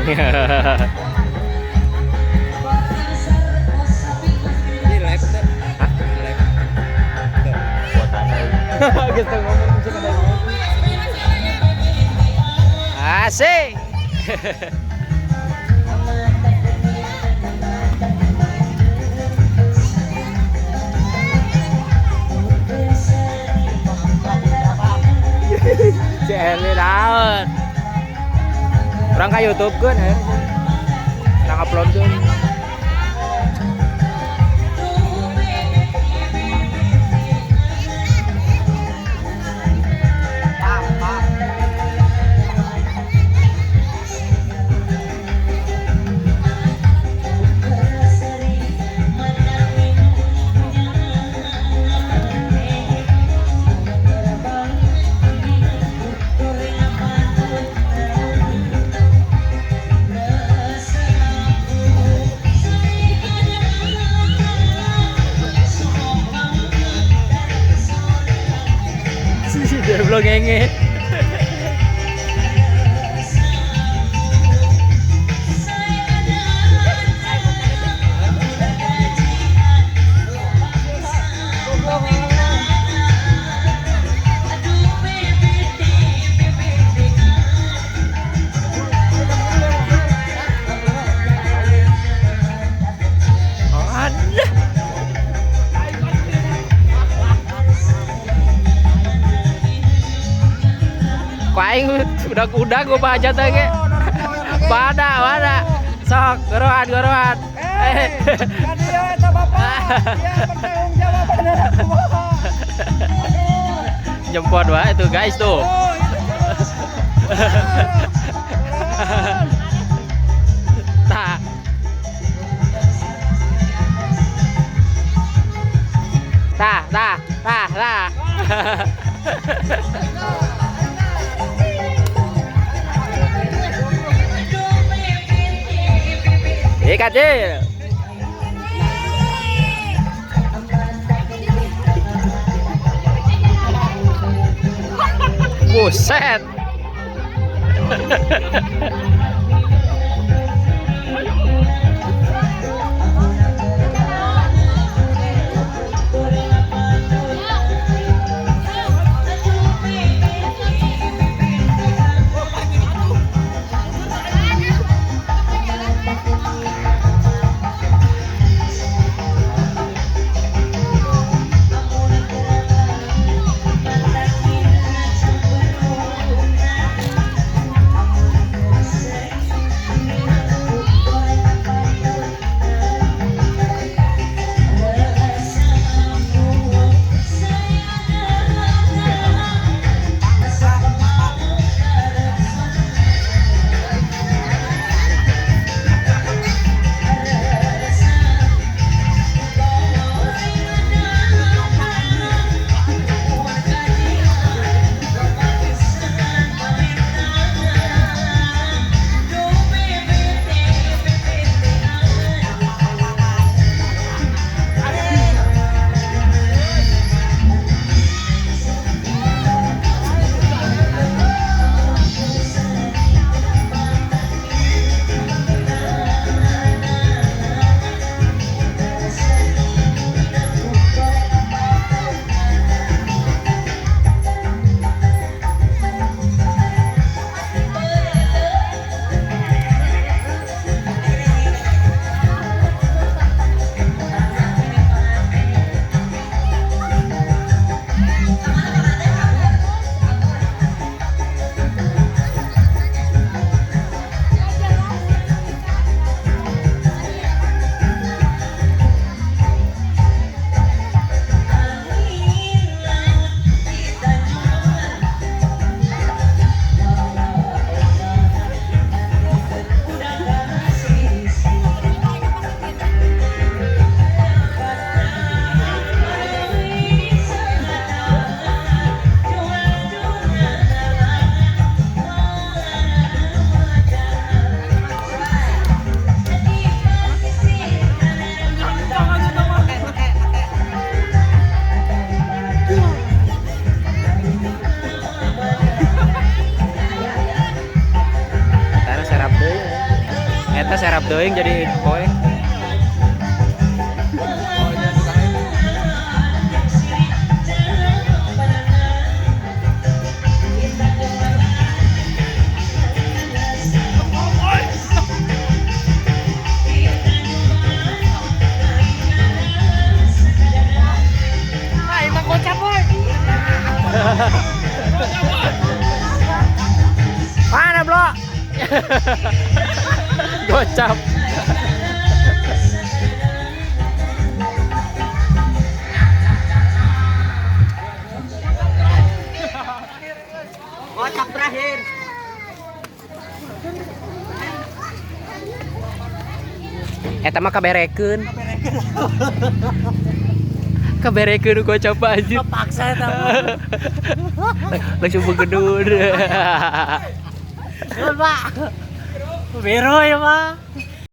Di live deh. Live. Gitu ngomong musik ada ngomong. Asik. Celi daun. Orang ka YouTube kan ya. Nang upload tuh. Dia belum ngenge. Oh, ada. Kuaing udah gue baca tadi. Pada. Sok, gorohan. Kan dia eta Bapak. Dia bertanggung jawab bener kumaha. Jemput wah itu guys tuh. Oh, itu. Tah. Tah. Kecil. Buset. Kita serap doing jadi poe. Emang kocap boy. Mana, Bro? Gocap. Kocap terakhir. Eta mah kaberekeun. Kaberekeun gocap anjir. Paksa eta. Langsung begedun. Pak. Bero ya, Pak.